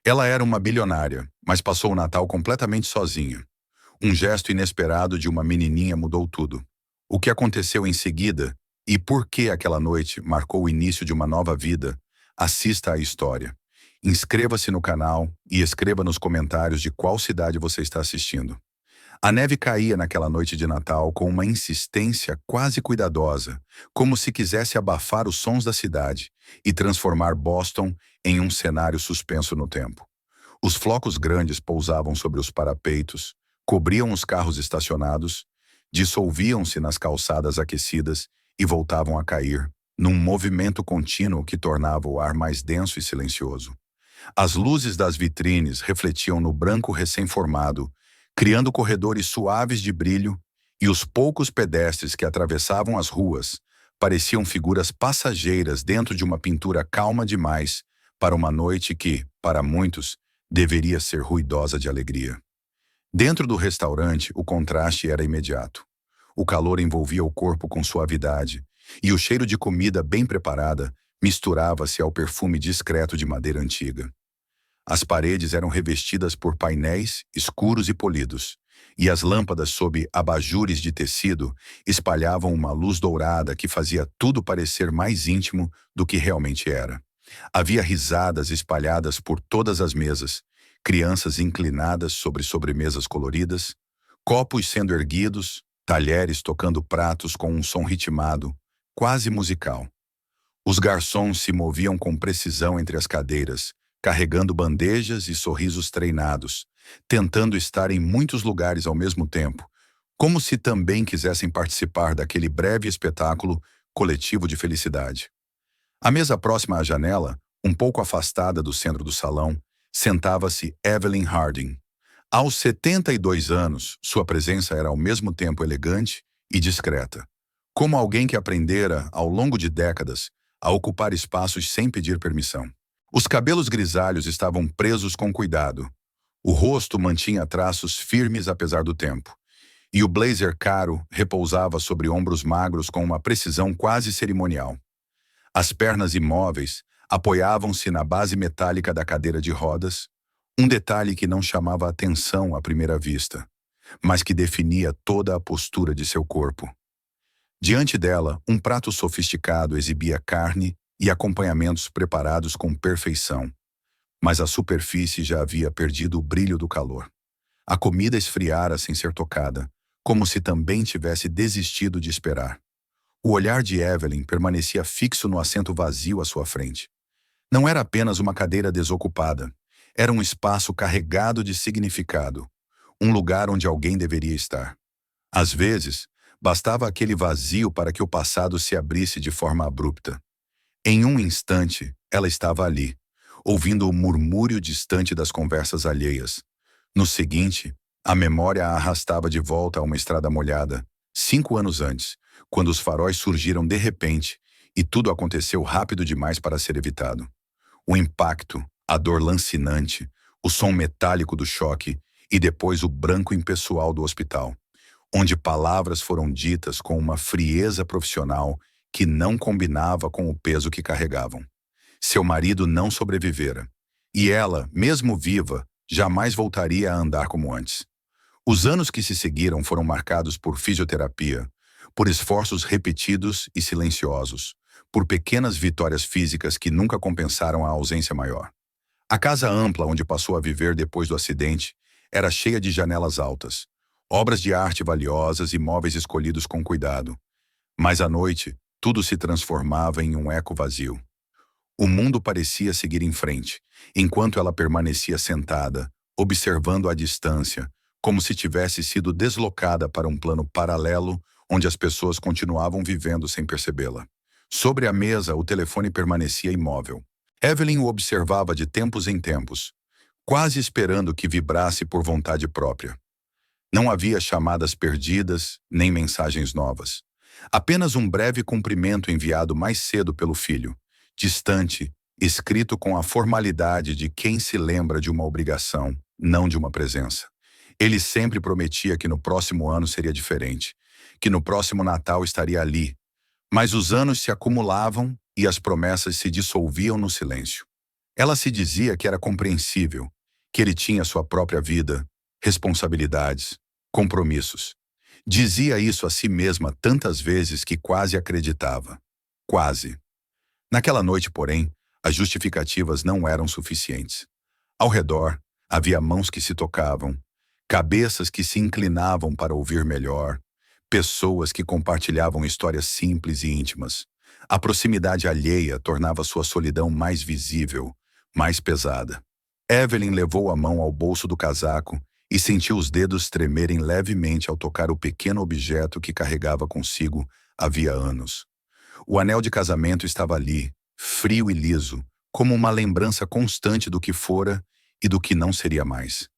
Ela era uma bilionária, mas passou o Natal completamente sozinha. Um gesto inesperado de uma menininha mudou tudo. O que aconteceu em seguida e por que aquela noite marcou o início de uma nova vida, assista à história. Inscreva-se no canal e escreva nos comentários de qual cidade você está assistindo. A neve caía naquela noite de Natal com uma insistência quase cuidadosa, como se quisesse abafar os sons da cidade e transformar Boston em um cenário suspenso no tempo. Os flocos grandes pousavam sobre os parapeitos, cobriam os carros estacionados, dissolviam-se nas calçadas aquecidas e voltavam a cair, num movimento contínuo que tornava o ar mais denso e silencioso. As luzes das vitrines refletiam no branco recém-formado, criando corredores suaves de brilho, e os poucos pedestres que atravessavam as ruas pareciam figuras passageiras dentro de uma pintura calma demais para uma noite que, para muitos, deveria ser ruidosa de alegria. Dentro do restaurante, o contraste era imediato. O calor envolvia o corpo com suavidade, e o cheiro de comida bem preparada misturava-se ao perfume discreto de madeira antiga. As paredes eram revestidas por painéis escuros e polidos, e as lâmpadas sob abajures de tecido espalhavam uma luz dourada que fazia tudo parecer mais íntimo do que realmente era. Havia risadas espalhadas por todas as mesas, crianças inclinadas sobre sobremesas coloridas, copos sendo erguidos, talheres tocando pratos com um som ritmado, quase musical. Os garçons se moviam com precisão entre as cadeiras, carregando bandejas e sorrisos treinados, tentando estar em muitos lugares ao mesmo tempo, como se também quisessem participar daquele breve espetáculo coletivo de felicidade. À mesa próxima à janela, um pouco afastada do centro do salão, sentava-se Evelyn Harding. Aos 72 anos, sua presença era ao mesmo tempo elegante e discreta, como alguém que aprendera, ao longo de décadas, a ocupar espaços sem pedir permissão. Os cabelos grisalhos estavam presos com cuidado. O rosto mantinha traços firmes apesar do tempo. E o blazer caro repousava sobre ombros magros com uma precisão quase cerimonial. As pernas imóveis apoiavam-se na base metálica da cadeira de rodas, um detalhe que não chamava atenção à primeira vista, mas que definia toda a postura de seu corpo. Diante dela, um prato sofisticado exibia carne e acompanhamentos preparados com perfeição, mas a superfície já havia perdido o brilho do calor. A comida esfriara sem ser tocada, como se também tivesse desistido de esperar. O olhar de Evelyn permanecia fixo no assento vazio à sua frente. Não era apenas uma cadeira desocupada, era um espaço carregado de significado, um lugar onde alguém deveria estar. Às vezes, bastava aquele vazio para que o passado se abrisse de forma abrupta. Em um instante, ela estava ali, ouvindo o murmúrio distante das conversas alheias. No seguinte, a memória a arrastava de volta a uma estrada molhada, 5 anos antes, quando os faróis surgiram de repente e tudo aconteceu rápido demais para ser evitado. O impacto, a dor lancinante, o som metálico do choque e depois o branco impessoal do hospital, onde palavras foram ditas com uma frieza profissional que não combinava com o peso que carregavam. Seu marido não sobrevivera, e ela, mesmo viva, jamais voltaria a andar como antes. Os anos que se seguiram foram marcados por fisioterapia, por esforços repetidos e silenciosos, por pequenas vitórias físicas que nunca compensaram a ausência maior. A casa ampla onde passou a viver depois do acidente era cheia de janelas altas, obras de arte valiosas e móveis escolhidos com cuidado. Mas à noite, tudo se transformava em um eco vazio. O mundo parecia seguir em frente, enquanto ela permanecia sentada, observando à distância, como se tivesse sido deslocada para um plano paralelo onde as pessoas continuavam vivendo sem percebê-la. Sobre a mesa, o telefone permanecia imóvel. Evelyn o observava de tempos em tempos, quase esperando que vibrasse por vontade própria. Não havia chamadas perdidas, nem mensagens novas. Apenas um breve cumprimento enviado mais cedo pelo filho, distante, escrito com a formalidade de quem se lembra de uma obrigação, não de uma presença. Ele sempre prometia que no próximo ano seria diferente, que no próximo Natal estaria ali. Mas os anos se acumulavam e as promessas se dissolviam no silêncio. Ela se dizia que era compreensível, que ele tinha sua própria vida, responsabilidades, compromissos. Dizia isso a si mesma tantas vezes que quase acreditava. Quase. Naquela noite, porém, as justificativas não eram suficientes. Ao redor, havia mãos que se tocavam, cabeças que se inclinavam para ouvir melhor, pessoas que compartilhavam histórias simples e íntimas. A proximidade alheia tornava sua solidão mais visível, mais pesada. Evelyn levou a mão ao bolso do casaco e sentiu os dedos tremerem levemente ao tocar o pequeno objeto que carregava consigo havia anos. O anel de casamento estava ali, frio e liso, como uma lembrança constante do que fora e do que não seria mais.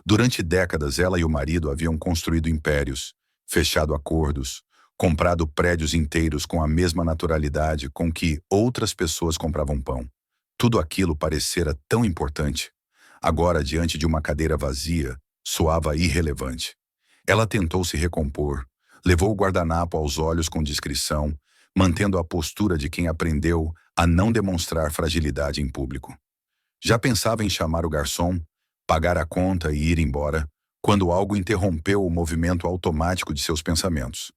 Durante décadas, ela e o marido haviam construído impérios, fechado acordos, comprado prédios inteiros com a mesma naturalidade com que outras pessoas compravam pão. Tudo aquilo parecera tão importante. Agora, diante de uma cadeira vazia, soava irrelevante. Ela tentou se recompor, levou o guardanapo aos olhos com discrição, mantendo a postura de quem aprendeu a não demonstrar fragilidade em público. Já pensava em chamar o garçom, pagar a conta e ir embora, quando algo interrompeu o movimento automático de seus pensamentos.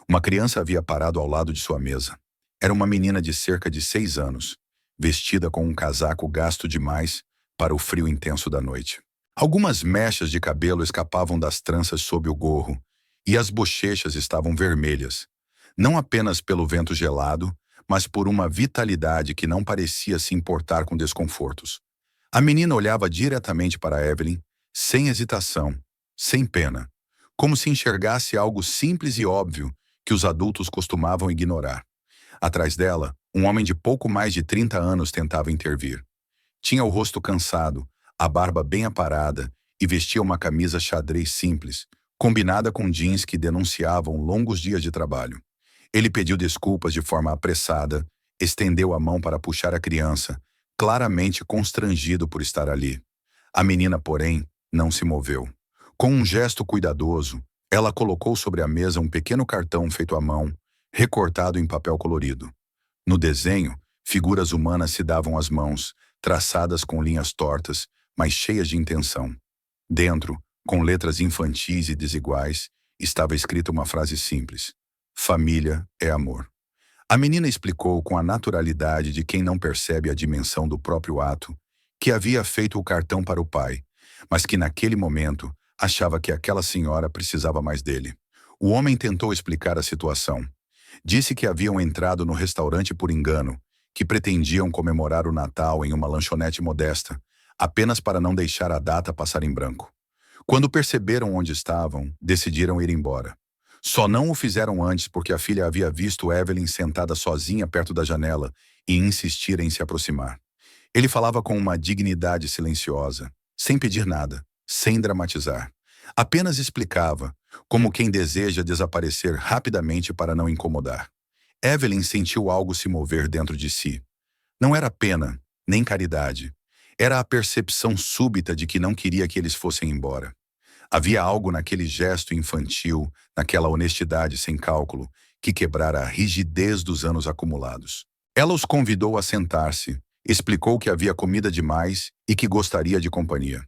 Uma criança havia parado ao lado de sua mesa. Era uma menina de cerca de 6 anos, vestida com um casaco gasto demais para o frio intenso da noite. Algumas mechas de cabelo escapavam das tranças sob o gorro, e as bochechas estavam vermelhas, não apenas pelo vento gelado, mas por uma vitalidade que não parecia se importar com desconfortos. A menina olhava diretamente para Evelyn, sem hesitação, sem pena, como se enxergasse algo simples e óbvio que os adultos costumavam ignorar. Atrás dela, um homem de pouco mais de 30 anos tentava intervir. Tinha o rosto cansado, a barba bem aparada e vestia uma camisa xadrez simples, combinada com jeans que denunciavam longos dias de trabalho. Ele pediu desculpas de forma apressada, estendeu a mão para puxar a criança, claramente constrangido por estar ali. A menina, porém, não se moveu. Com um gesto cuidadoso, ela colocou sobre a mesa um pequeno cartão feito à mão, recortado em papel colorido. No desenho, figuras humanas se davam as mãos, traçadas com linhas tortas, mas cheias de intenção. Dentro, com letras infantis e desiguais, estava escrita uma frase simples: família é amor. A menina explicou com a naturalidade de quem não percebe a dimensão do próprio ato que havia feito o cartão para o pai, mas que naquele momento achava que aquela senhora precisava mais dele. O homem tentou explicar a situação. Disse que haviam entrado no restaurante por engano, que pretendiam comemorar o Natal em uma lanchonete modesta, apenas para não deixar a data passar em branco. Quando perceberam onde estavam, decidiram ir embora. Só não o fizeram antes porque a filha havia visto Evelyn sentada sozinha perto da janela e insistir em se aproximar. Ele falava com uma dignidade silenciosa, sem pedir nada, sem dramatizar. Apenas explicava, como quem deseja desaparecer rapidamente para não incomodar. Evelyn sentiu algo se mover dentro de si. Não era pena, nem caridade. Era a percepção súbita de que não queria que eles fossem embora. Havia algo naquele gesto infantil, naquela honestidade sem cálculo, que quebrara a rigidez dos anos acumulados. Ela os convidou a sentar-se, explicou que havia comida demais e que gostaria de companhia.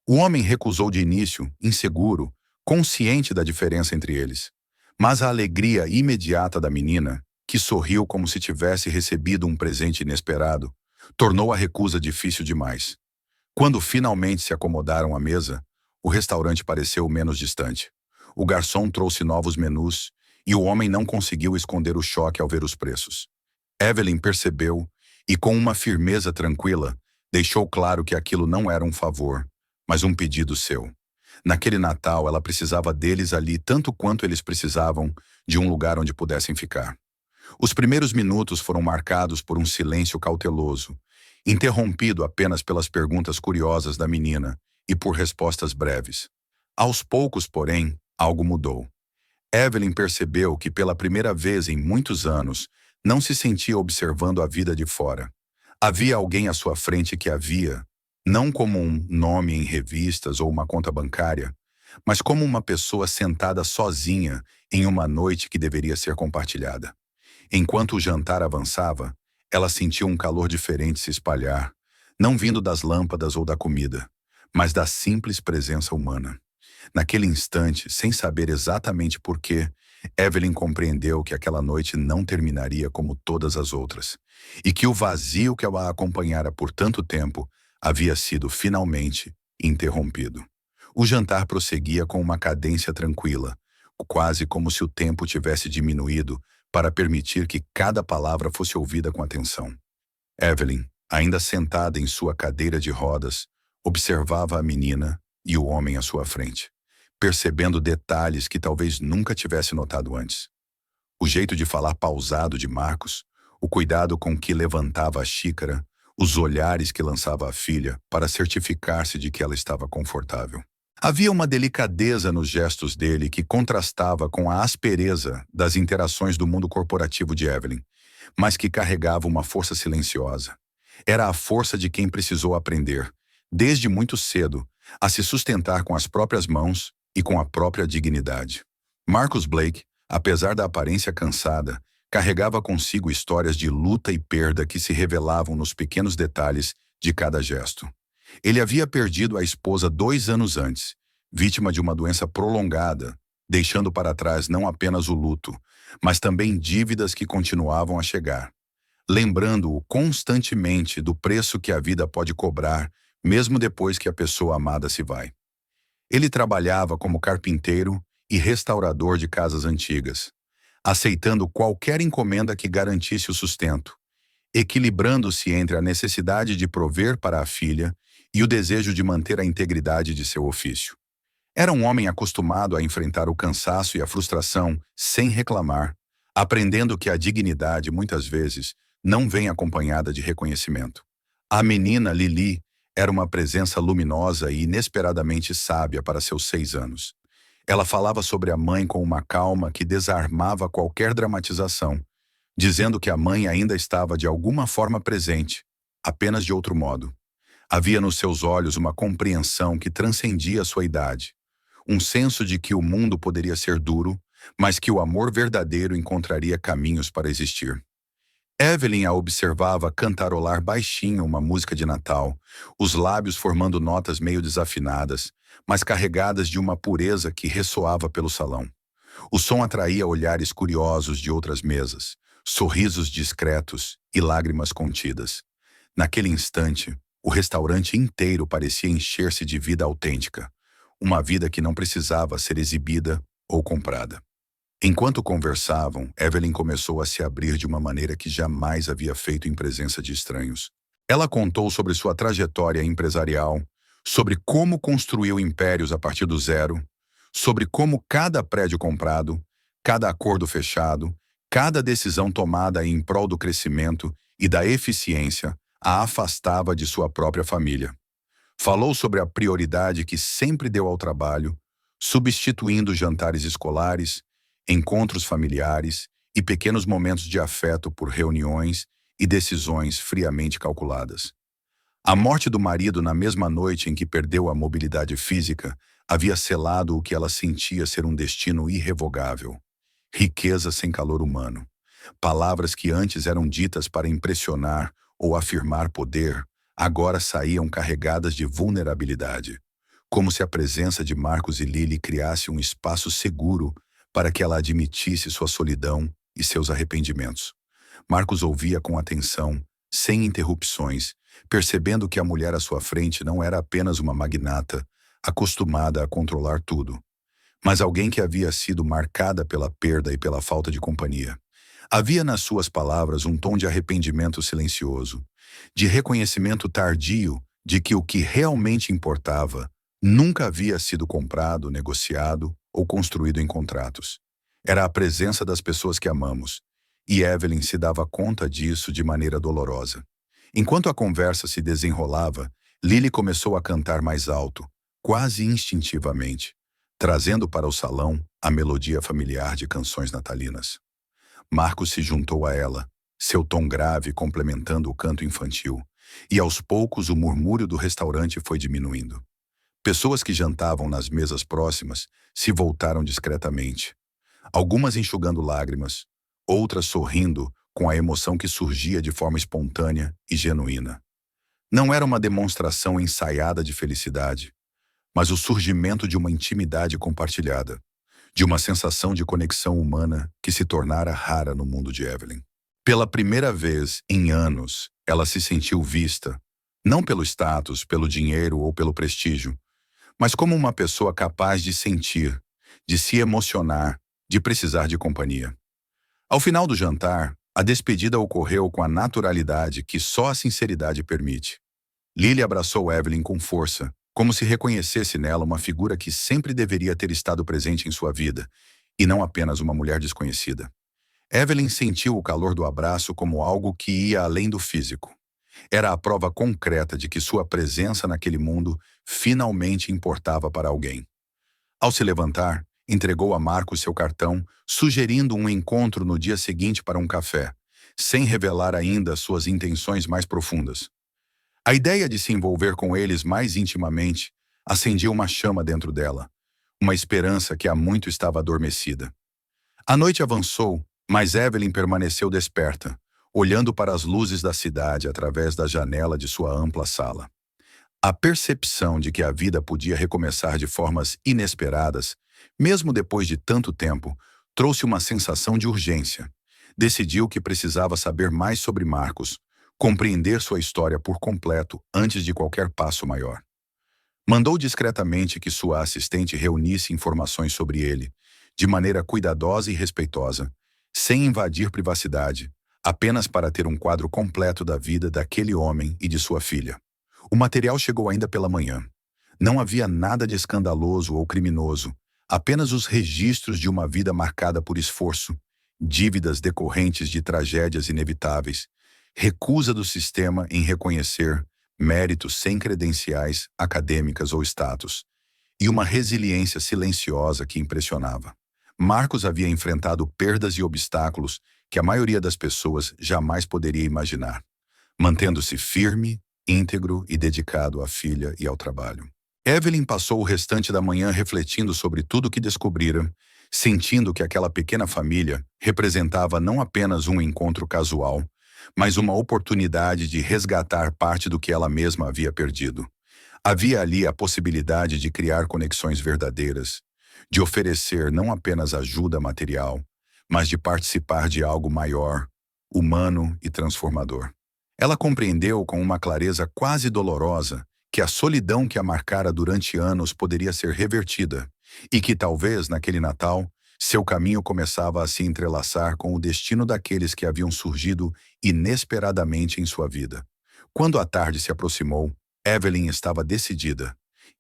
O homem recusou de início, inseguro, consciente da diferença entre eles. Mas a alegria imediata da menina, que sorriu como se tivesse recebido um presente inesperado, tornou a recusa difícil demais. Quando finalmente se acomodaram à mesa, o restaurante pareceu menos distante. O garçom trouxe novos menus e o homem não conseguiu esconder o choque ao ver os preços. Evelyn percebeu e, com uma firmeza tranquila, deixou claro que aquilo não era um favor, mas um pedido seu. Naquele Natal, ela precisava deles ali tanto quanto eles precisavam de um lugar onde pudessem ficar. Os primeiros minutos foram marcados por um silêncio cauteloso, interrompido apenas pelas perguntas curiosas da menina e por respostas breves. Aos poucos, porém, algo mudou. Evelyn percebeu que pela primeira vez em muitos anos não se sentia observando a vida de fora. Havia alguém à sua frente que a via, não como um nome em revistas ou uma conta bancária, mas como uma pessoa sentada sozinha em uma noite que deveria ser compartilhada. Enquanto o jantar avançava, ela sentiu um calor diferente se espalhar, não vindo das lâmpadas ou da comida, mas da simples presença humana. Naquele instante, sem saber exatamente por quê, Evelyn compreendeu que aquela noite não terminaria como todas as outras, e que o vazio que a acompanhara por tanto tempo havia sido finalmente interrompido. O jantar prosseguia com uma cadência tranquila, quase como se o tempo tivesse diminuído para permitir que cada palavra fosse ouvida com atenção. Evelyn, ainda sentada em sua cadeira de rodas, observava a menina e o homem à sua frente, percebendo detalhes que talvez nunca tivesse notado antes. O jeito de falar pausado de Marcos, o cuidado com que levantava a xícara, os olhares que lançava à filha para certificar-se de que ela estava confortável. Havia uma delicadeza nos gestos dele que contrastava com a aspereza das interações do mundo corporativo de Evelyn, mas que carregava uma força silenciosa. Era a força de quem precisou aprender, desde muito cedo, a se sustentar com as próprias mãos e com a própria dignidade. Marcus Blake, apesar da aparência cansada, carregava consigo histórias de luta e perda que se revelavam nos pequenos detalhes de cada gesto. Ele havia perdido a esposa 2 anos antes, vítima de uma doença prolongada, deixando para trás não apenas o luto, mas também dívidas que continuavam a chegar, lembrando-o constantemente do preço que a vida pode cobrar, mesmo depois que a pessoa amada se vai. Ele trabalhava como carpinteiro e restaurador de casas antigas, aceitando qualquer encomenda que garantisse o sustento, equilibrando-se entre a necessidade de prover para a filha e o desejo de manter a integridade de seu ofício. Era um homem acostumado a enfrentar o cansaço e a frustração sem reclamar, aprendendo que a dignidade, muitas vezes, não vem acompanhada de reconhecimento. A menina Lili era uma presença luminosa e inesperadamente sábia para seus 6 anos. Ela falava sobre a mãe com uma calma que desarmava qualquer dramatização, dizendo que a mãe ainda estava de alguma forma presente, apenas de outro modo. Havia nos seus olhos uma compreensão que transcendia sua idade, um senso de que o mundo poderia ser duro, mas que o amor verdadeiro encontraria caminhos para existir. Evelyn a observava cantarolar baixinho uma música de Natal, os lábios formando notas meio desafinadas, mas carregadas de uma pureza que ressoava pelo salão. O som atraía olhares curiosos de outras mesas, sorrisos discretos e lágrimas contidas. Naquele instante, o restaurante inteiro parecia encher-se de vida autêntica, uma vida que não precisava ser exibida ou comprada. Enquanto conversavam, Evelyn começou a se abrir de uma maneira que jamais havia feito em presença de estranhos. Ela contou sobre sua trajetória empresarial, sobre como construiu impérios a partir do zero, sobre como cada prédio comprado, cada acordo fechado, cada decisão tomada em prol do crescimento e da eficiência a afastava de sua própria família. Falou sobre a prioridade que sempre deu ao trabalho, substituindo jantares escolares, encontros familiares e pequenos momentos de afeto por reuniões e decisões friamente calculadas. A morte do marido na mesma noite em que perdeu a mobilidade física havia selado o que ela sentia ser um destino irrevogável. Riqueza sem calor humano. Palavras que antes eram ditas para impressionar ou afirmar poder, agora saíam carregadas de vulnerabilidade, como se a presença de Marcos e Lily criasse um espaço seguro para que ela admitisse sua solidão e seus arrependimentos. Marcos ouvia com atenção, sem interrupções, percebendo que a mulher à sua frente não era apenas uma magnata, acostumada a controlar tudo, mas alguém que havia sido marcada pela perda e pela falta de companhia. Havia nas suas palavras um tom de arrependimento silencioso, de reconhecimento tardio de que o que realmente importava nunca havia sido comprado, negociado ou construído em contratos. Era a presença das pessoas que amamos, e Evelyn se dava conta disso de maneira dolorosa. Enquanto a conversa se desenrolava, Lily começou a cantar mais alto, quase instintivamente, trazendo para o salão a melodia familiar de canções natalinas. Marcos se juntou a ela, seu tom grave complementando o canto infantil, e aos poucos o murmúrio do restaurante foi diminuindo. Pessoas que jantavam nas mesas próximas se voltaram discretamente, algumas enxugando lágrimas, outras sorrindo com a emoção que surgia de forma espontânea e genuína. Não era uma demonstração ensaiada de felicidade, mas o surgimento de uma intimidade compartilhada, de uma sensação de conexão humana que se tornara rara no mundo de Evelyn. Pela primeira vez em anos, ela se sentiu vista, não pelo status, pelo dinheiro ou pelo prestígio, mas como uma pessoa capaz de sentir, de se emocionar, de precisar de companhia. Ao final do jantar, a despedida ocorreu com a naturalidade que só a sinceridade permite. Lily abraçou Evelyn com força, como se reconhecesse nela uma figura que sempre deveria ter estado presente em sua vida, e não apenas uma mulher desconhecida. Evelyn sentiu o calor do abraço como algo que ia além do físico. Era a prova concreta de que sua presença naquele mundo finalmente importava para alguém. Ao se levantar, entregou a Marcos seu cartão, sugerindo um encontro no dia seguinte para um café, sem revelar ainda suas intenções mais profundas. A ideia de se envolver com eles mais intimamente acendia uma chama dentro dela, uma esperança que há muito estava adormecida. A noite avançou, mas Evelyn permaneceu desperta, olhando para as luzes da cidade através da janela de sua ampla sala. A percepção de que a vida podia recomeçar de formas inesperadas, mesmo depois de tanto tempo, trouxe uma sensação de urgência. Decidiu que precisava saber mais sobre Marcos, compreender sua história por completo antes de qualquer passo maior. Mandou discretamente que sua assistente reunisse informações sobre ele, de maneira cuidadosa e respeitosa, sem invadir privacidade, apenas para ter um quadro completo da vida daquele homem e de sua filha. O material chegou ainda pela manhã. Não havia nada de escandaloso ou criminoso, apenas os registros de uma vida marcada por esforço, dívidas decorrentes de tragédias inevitáveis, recusa do sistema em reconhecer méritos sem credenciais acadêmicas ou status, e uma resiliência silenciosa que impressionava. Marcos havia enfrentado perdas e obstáculos que a maioria das pessoas jamais poderia imaginar, mantendo-se firme, íntegro e dedicado à filha e ao trabalho. Evelyn passou o restante da manhã refletindo sobre tudo o que descobrira, sentindo que aquela pequena família representava não apenas um encontro casual, mas uma oportunidade de resgatar parte do que ela mesma havia perdido. Havia ali a possibilidade de criar conexões verdadeiras, de oferecer não apenas ajuda material, mas de participar de algo maior, humano e transformador. Ela compreendeu com uma clareza quase dolorosa que a solidão que a marcara durante anos poderia ser revertida e que talvez, naquele Natal, seu caminho começava a se entrelaçar com o destino daqueles que haviam surgido inesperadamente em sua vida. Quando a tarde se aproximou, Evelyn estava decidida.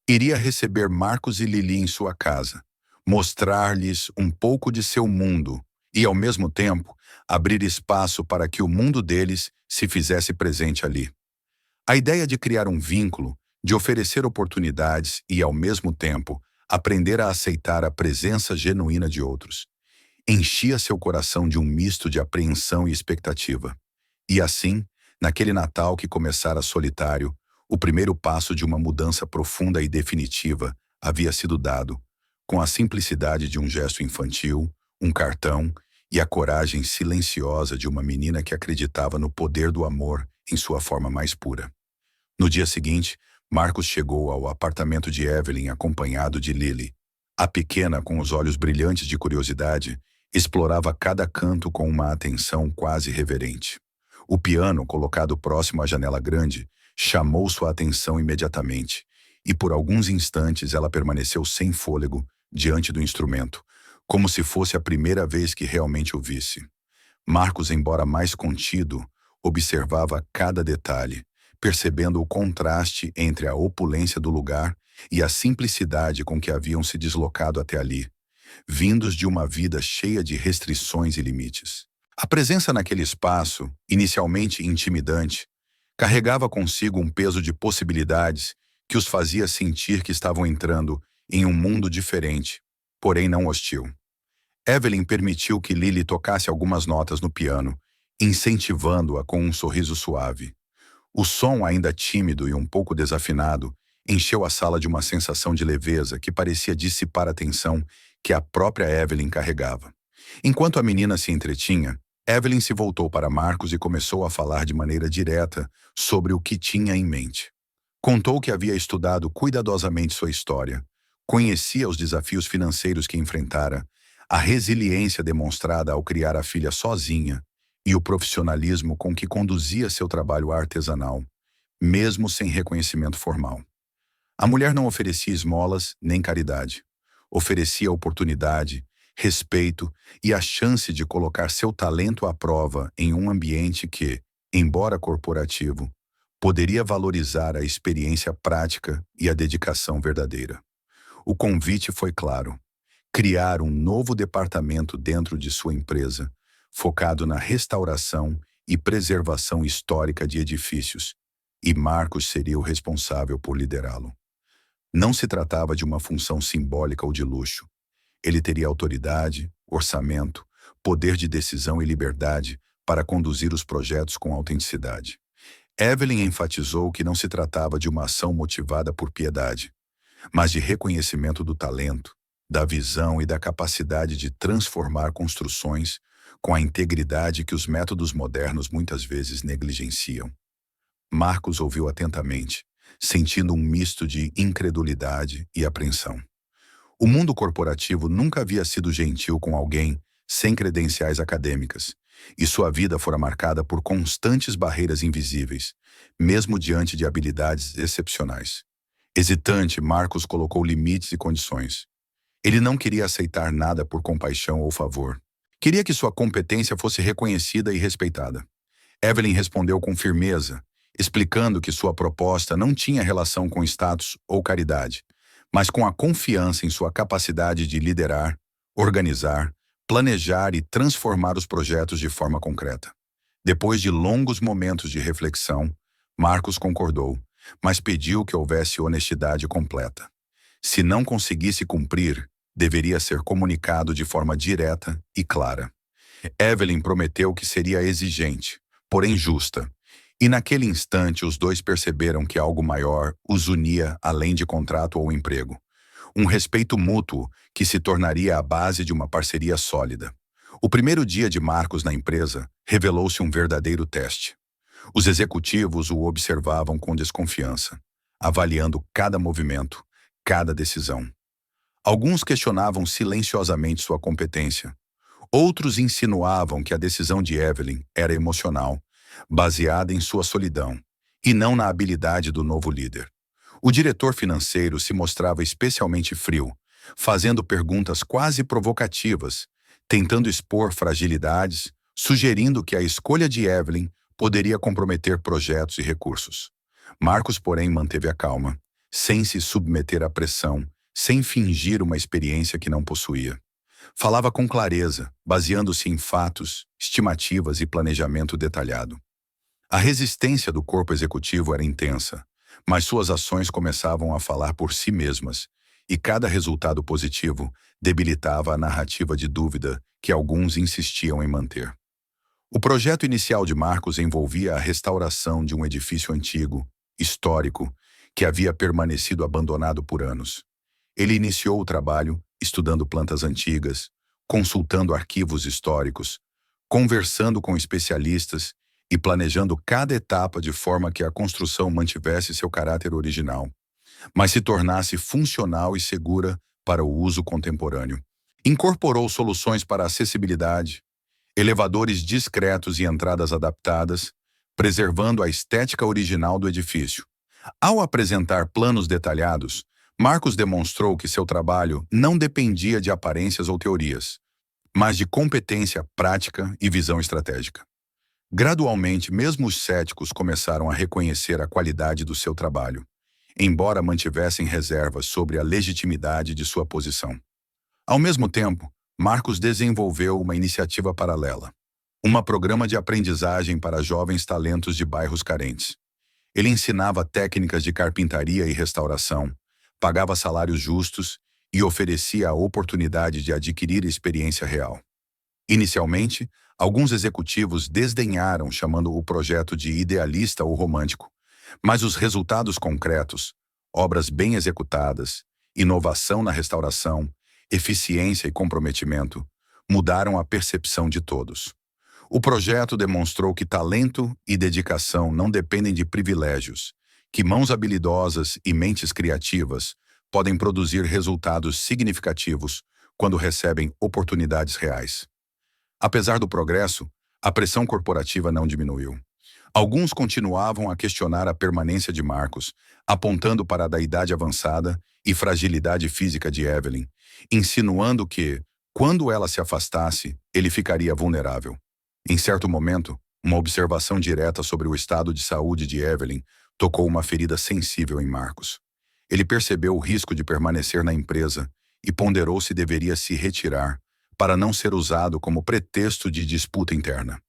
Iria receber Marcos e Lily em sua casa, mostrar-lhes um pouco de seu mundo e, ao mesmo tempo, abrir espaço para que o mundo deles se fizesse presente ali. A ideia de criar um vínculo, de oferecer oportunidades e, ao mesmo tempo, aprender a aceitar a presença genuína de outros, enchia seu coração de um misto de apreensão e expectativa. E assim, naquele Natal que começara solitário, o primeiro passo de uma mudança profunda e definitiva havia sido dado, com a simplicidade de um gesto infantil, um cartão e a coragem silenciosa de uma menina que acreditava no poder do amor em sua forma mais pura. No dia seguinte, Marcos chegou ao apartamento de Evelyn acompanhado de Lily. A pequena, com os olhos brilhantes de curiosidade, explorava cada canto com uma atenção quase reverente. O piano, colocado próximo à janela grande, chamou sua atenção imediatamente, e por alguns instantes ela permaneceu sem fôlego diante do instrumento, como se fosse a primeira vez que realmente o visse. Marcos, embora mais contido, observava cada detalhe, percebendo o contraste entre a opulência do lugar e a simplicidade com que haviam se deslocado até ali, vindos de uma vida cheia de restrições e limites. A presença naquele espaço, inicialmente intimidante, carregava consigo um peso de possibilidades que os fazia sentir que estavam entrando em um mundo diferente, porém não hostil. Evelyn permitiu que Lily tocasse algumas notas no piano, incentivando-a com um sorriso suave. O som, ainda tímido e um pouco desafinado, encheu a sala de uma sensação de leveza que parecia dissipar a tensão que a própria Evelyn carregava. Enquanto a menina se entretinha, Evelyn se voltou para Marcos e começou a falar de maneira direta sobre o que tinha em mente. Contou que havia estudado cuidadosamente sua história, conhecia os desafios financeiros que enfrentara, a resiliência demonstrada ao criar a filha sozinha e o profissionalismo com que conduzia seu trabalho artesanal, mesmo sem reconhecimento formal. A mulher não oferecia esmolas nem caridade. Oferecia oportunidade, respeito e a chance de colocar seu talento à prova em um ambiente que, embora corporativo, poderia valorizar a experiência prática e a dedicação verdadeira. O convite foi claro: criar um novo departamento dentro de sua empresa, focado na restauração e preservação histórica de edifícios, e Marcos seria o responsável por liderá-lo. Não se tratava de uma função simbólica ou de luxo. Ele teria autoridade, orçamento, poder de decisão e liberdade para conduzir os projetos com autenticidade. Evelyn enfatizou que não se tratava de uma ação motivada por piedade, mas de reconhecimento do talento, da visão e da capacidade de transformar construções com a integridade que os métodos modernos muitas vezes negligenciam. Marcos ouviu atentamente, sentindo um misto de incredulidade e apreensão. O mundo corporativo nunca havia sido gentil com alguém sem credenciais acadêmicas, e sua vida fora marcada por constantes barreiras invisíveis, mesmo diante de habilidades excepcionais. Hesitante, Marcos colocou limites e condições. Ele não queria aceitar nada por compaixão ou favor. Queria que sua competência fosse reconhecida e respeitada. Evelyn respondeu com firmeza, explicando que sua proposta não tinha relação com status ou caridade, mas com a confiança em sua capacidade de liderar, organizar, planejar e transformar os projetos de forma concreta. Depois de longos momentos de reflexão, Marcos concordou, mas pediu que houvesse honestidade completa. Se não conseguisse cumprir, deveria ser comunicado de forma direta e clara. Evelyn prometeu que seria exigente, porém justa, e naquele instante os dois perceberam que algo maior os unia além de contrato ou emprego. Um respeito mútuo que se tornaria a base de uma parceria sólida. O primeiro dia de Marcos na empresa revelou-se um verdadeiro teste. Os executivos o observavam com desconfiança, avaliando cada movimento, cada decisão. Alguns questionavam silenciosamente sua competência. Outros insinuavam que a decisão de Evelyn era emocional, baseada em sua solidão, e não na habilidade do novo líder. O diretor financeiro se mostrava especialmente frio, fazendo perguntas quase provocativas, tentando expor fragilidades, sugerindo que a escolha de Evelyn poderia comprometer projetos e recursos. Marcos, porém, manteve a calma, sem se submeter à pressão, sem fingir uma experiência que não possuía. Falava com clareza, baseando-se em fatos, estimativas e planejamento detalhado. A resistência do corpo executivo era intensa, mas suas ações começavam a falar por si mesmas, e cada resultado positivo debilitava a narrativa de dúvida que alguns insistiam em manter. O projeto inicial de Marcos envolvia a restauração de um edifício antigo, histórico, que havia permanecido abandonado por anos. Ele iniciou o trabalho estudando plantas antigas, consultando arquivos históricos, conversando com especialistas e planejando cada etapa de forma que a construção mantivesse seu caráter original, mas se tornasse funcional e segura para o uso contemporâneo. Incorporou soluções para acessibilidade, elevadores discretos e entradas adaptadas, preservando a estética original do edifício. Ao apresentar planos detalhados, Marcos demonstrou que seu trabalho não dependia de aparências ou teorias, mas de competência prática e visão estratégica. Gradualmente, mesmo os céticos começaram a reconhecer a qualidade do seu trabalho, embora mantivessem reservas sobre a legitimidade de sua posição. Ao mesmo tempo, Marcos desenvolveu uma iniciativa paralela, um programa de aprendizagem para jovens talentos de bairros carentes. Ele ensinava técnicas de carpintaria e restauração, pagava salários justos e oferecia a oportunidade de adquirir experiência real. Inicialmente, alguns executivos desdenharam, chamando o projeto de idealista ou romântico, mas os resultados concretos, obras bem executadas, inovação na restauração, eficiência e comprometimento, mudaram a percepção de todos. O projeto demonstrou que talento e dedicação não dependem de privilégios, que mãos habilidosas e mentes criativas podem produzir resultados significativos quando recebem oportunidades reais. Apesar do progresso, a pressão corporativa não diminuiu. Alguns continuavam a questionar a permanência de Marcos, apontando para a idade avançada e fragilidade física de Evelyn, insinuando que, quando ela se afastasse, ele ficaria vulnerável. Em certo momento, uma observação direta sobre o estado de saúde de Evelyn tocou uma ferida sensível em Marcos. Ele percebeu o risco de permanecer na empresa e ponderou se deveria se retirar para não ser usado como pretexto de disputa interna.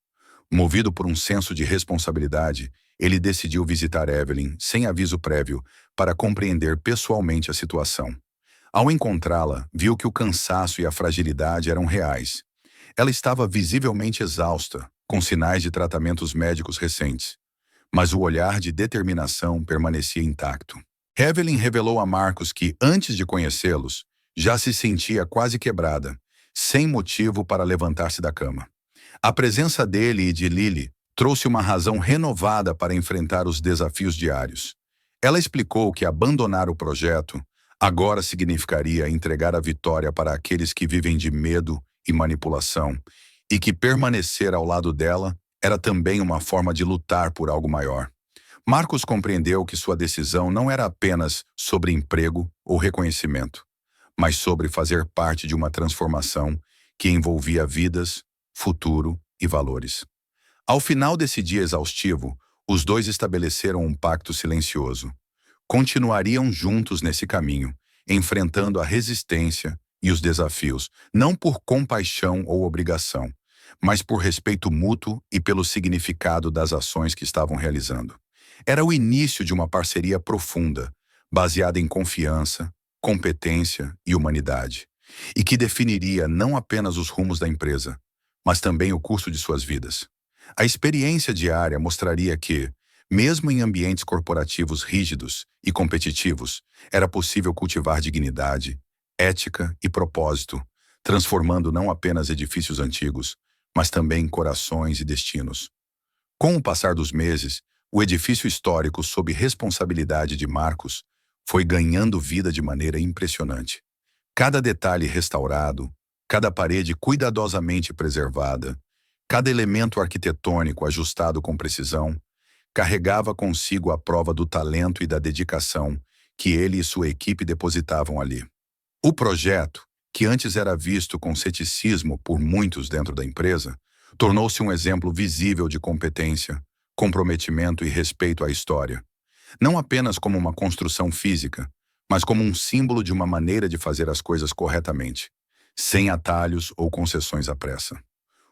Movido por um senso de responsabilidade, ele decidiu visitar Evelyn sem aviso prévio para compreender pessoalmente a situação. Ao encontrá-la, viu que o cansaço e a fragilidade eram reais. Ela estava visivelmente exausta, com sinais de tratamentos médicos recentes. Mas o olhar de determinação permanecia intacto. Evelyn revelou a Marcos que, antes de conhecê-los, já se sentia quase quebrada, sem motivo para levantar-se da cama. A presença dele e de Lily trouxe uma razão renovada para enfrentar os desafios diários. Ela explicou que abandonar o projeto agora significaria entregar a vitória para aqueles que vivem de medo e manipulação, e que permanecer ao lado dela era também uma forma de lutar por algo maior. Marcos compreendeu que sua decisão não era apenas sobre emprego ou reconhecimento, mas sobre fazer parte de uma transformação que envolvia vidas, futuro e valores. Ao final desse dia exaustivo, os dois estabeleceram um pacto silencioso. Continuariam juntos nesse caminho, enfrentando a resistência e os desafios, não por compaixão ou obrigação, mas por respeito mútuo e pelo significado das ações que estavam realizando. Era o início de uma parceria profunda, baseada em confiança, competência e humanidade, e que definiria não apenas os rumos da empresa, mas também o curso de suas vidas. A experiência diária mostraria que, mesmo em ambientes corporativos rígidos e competitivos, era possível cultivar dignidade, ética e propósito, transformando não apenas edifícios antigos, mas também corações e destinos. Com o passar dos meses, o edifício histórico sob responsabilidade de Marcos foi ganhando vida de maneira impressionante. Cada detalhe restaurado, cada parede cuidadosamente preservada, cada elemento arquitetônico ajustado com precisão, carregava consigo a prova do talento e da dedicação que ele e sua equipe depositavam ali. O projeto, que antes era visto com ceticismo por muitos dentro da empresa, tornou-se um exemplo visível de competência, comprometimento e respeito à história. Não apenas como uma construção física, mas como um símbolo de uma maneira de fazer as coisas corretamente, sem atalhos ou concessões à pressa.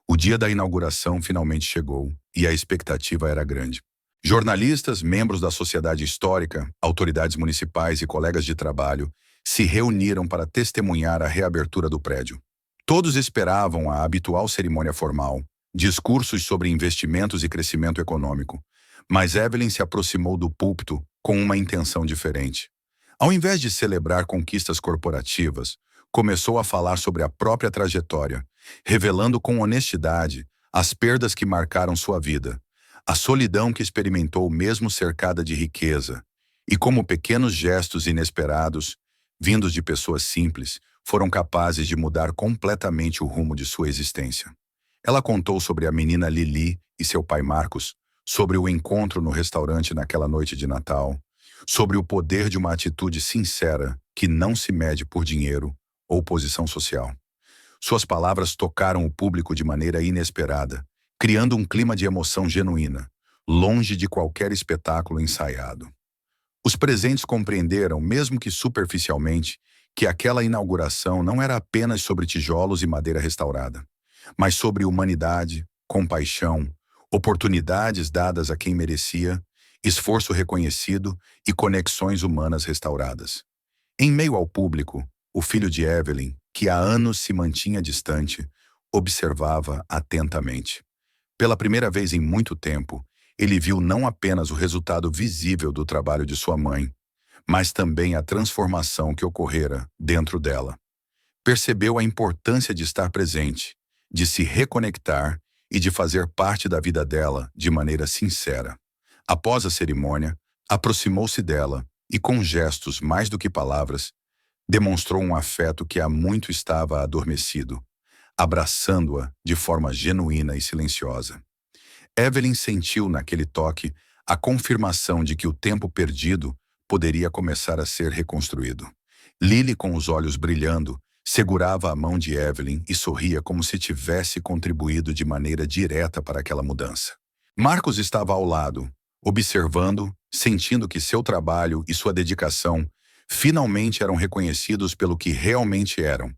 O dia da inauguração finalmente chegou e a expectativa era grande. Jornalistas, membros da sociedade histórica, autoridades municipais e colegas de trabalho se reuniram para testemunhar a reabertura do prédio. Todos esperavam a habitual cerimônia formal, discursos sobre investimentos e crescimento econômico, mas Evelyn se aproximou do púlpito com uma intenção diferente. Ao invés de celebrar conquistas corporativas, começou a falar sobre a própria trajetória, revelando com honestidade as perdas que marcaram sua vida, a solidão que experimentou mesmo cercada de riqueza, e como pequenos gestos inesperados, vindos de pessoas simples, foram capazes de mudar completamente o rumo de sua existência. Ela contou sobre a menina Lily e seu pai Marcos, sobre o encontro no restaurante naquela noite de Natal, sobre o poder de uma atitude sincera que não se mede por dinheiro ou posição social. Suas palavras tocaram o público de maneira inesperada, criando um clima de emoção genuína, longe de qualquer espetáculo ensaiado. Os presentes compreenderam, mesmo que superficialmente, que aquela inauguração não era apenas sobre tijolos e madeira restaurada, mas sobre humanidade, compaixão, oportunidades dadas a quem merecia, esforço reconhecido e conexões humanas restauradas. Em meio ao público, o filho de Evelyn, que há anos se mantinha distante, observava atentamente. Pela primeira vez em muito tempo, ele viu não apenas o resultado visível do trabalho de sua mãe, mas também a transformação que ocorrera dentro dela. Percebeu a importância de estar presente, de se reconectar e de fazer parte da vida dela de maneira sincera. Após a cerimônia, aproximou-se dela e, com gestos mais do que palavras, demonstrou um afeto que há muito estava adormecido, abraçando-a de forma genuína e silenciosa. Evelyn sentiu naquele toque a confirmação de que o tempo perdido poderia começar a ser reconstruído. Lily, com os olhos brilhando, segurava a mão de Evelyn e sorria como se tivesse contribuído de maneira direta para aquela mudança. Marcos estava ao lado, observando, sentindo que seu trabalho e sua dedicação finalmente eram reconhecidos pelo que realmente eram.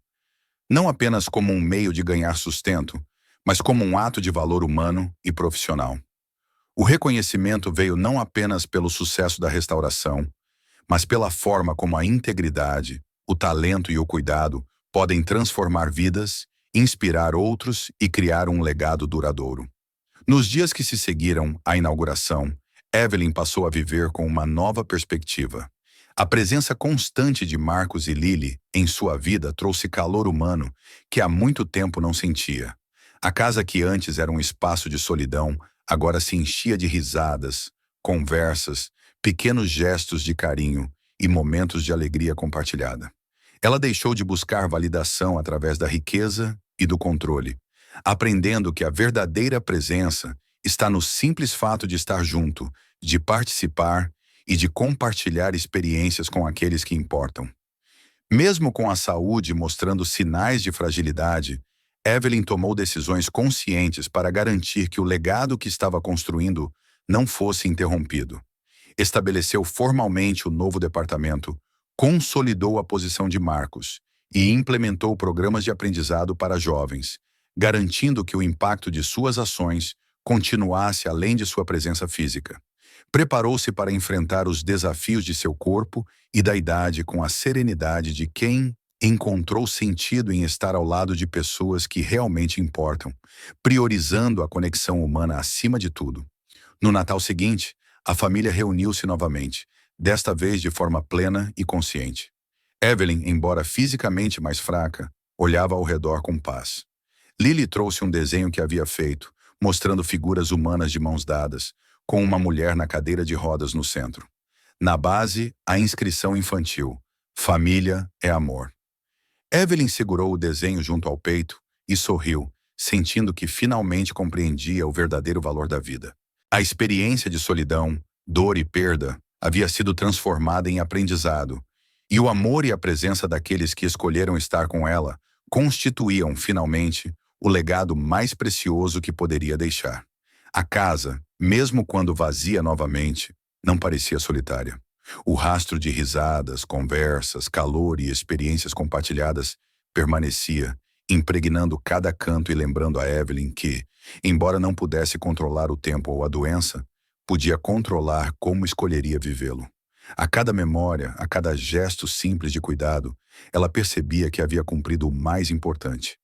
Não apenas como um meio de ganhar sustento, mas como um ato de valor humano e profissional. O reconhecimento veio não apenas pelo sucesso da restauração, mas pela forma como a integridade, o talento e o cuidado podem transformar vidas, inspirar outros e criar um legado duradouro. Nos dias que se seguiram à inauguração, Evelyn passou a viver com uma nova perspectiva. A presença constante de Marcos e Lily em sua vida trouxe calor humano que há muito tempo não sentia. A casa que antes era um espaço de solidão, agora se enchia de risadas, conversas, pequenos gestos de carinho e momentos de alegria compartilhada. Ela deixou de buscar validação através da riqueza e do controle, aprendendo que a verdadeira presença está no simples fato de estar junto, de participar e de compartilhar experiências com aqueles que importam. Mesmo com a saúde mostrando sinais de fragilidade, Evelyn tomou decisões conscientes para garantir que o legado que estava construindo não fosse interrompido. Estabeleceu formalmente o novo departamento, consolidou a posição de Marcos e implementou programas de aprendizado para jovens, garantindo que o impacto de suas ações continuasse além de sua presença física. Preparou-se para enfrentar os desafios de seu corpo e da idade com a serenidade de quem encontrou sentido em estar ao lado de pessoas que realmente importam, priorizando a conexão humana acima de tudo. No Natal seguinte, a família reuniu-se novamente, desta vez de forma plena e consciente. Evelyn, embora fisicamente mais fraca, olhava ao redor com paz. Lily trouxe um desenho que havia feito, mostrando figuras humanas de mãos dadas, com uma mulher na cadeira de rodas no centro. Na base, a inscrição infantil: Família é amor. Evelyn segurou o desenho junto ao peito e sorriu, sentindo que finalmente compreendia o verdadeiro valor da vida. A experiência de solidão, dor e perda havia sido transformada em aprendizado, e o amor e a presença daqueles que escolheram estar com ela constituíam, finalmente, o legado mais precioso que poderia deixar. A casa, mesmo quando vazia novamente, não parecia solitária. O rastro de risadas, conversas, calor e experiências compartilhadas permanecia, impregnando cada canto e lembrando a Evelyn que, embora não pudesse controlar o tempo ou a doença, podia controlar como escolheria vivê-lo. A cada memória, a cada gesto simples de cuidado, ela percebia que havia cumprido o mais importante: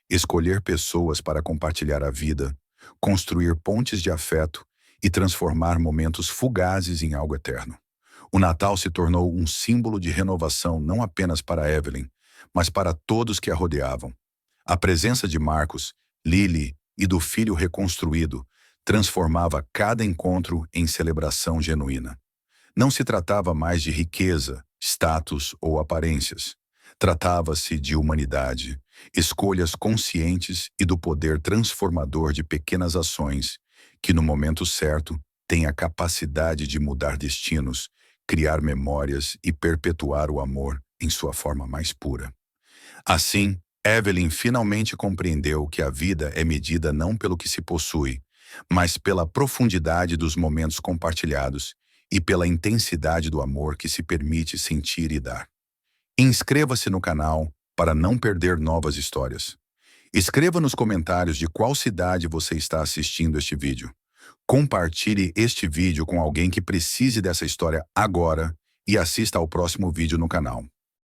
escolher pessoas para compartilhar a vida, construir pontes de afeto e transformar momentos fugazes em algo eterno. O Natal se tornou um símbolo de renovação não apenas para Evelyn, mas para todos que a rodeavam. A presença de Marcos, Lily e do filho reconstruído transformava cada encontro em celebração genuína. Não se tratava mais de riqueza, status ou aparências. Tratava-se de humanidade, escolhas conscientes e do poder transformador de pequenas ações que, no momento certo, têm a capacidade de mudar destinos, criar memórias e perpetuar o amor em sua forma mais pura. Assim, Evelyn finalmente compreendeu que a vida é medida não pelo que se possui, mas pela profundidade dos momentos compartilhados e pela intensidade do amor que se permite sentir e dar. Inscreva-se no canal para não perder novas histórias. Escreva nos comentários de qual cidade você está assistindo este vídeo. Compartilhe este vídeo com alguém que precise dessa história agora e assista ao próximo vídeo no canal.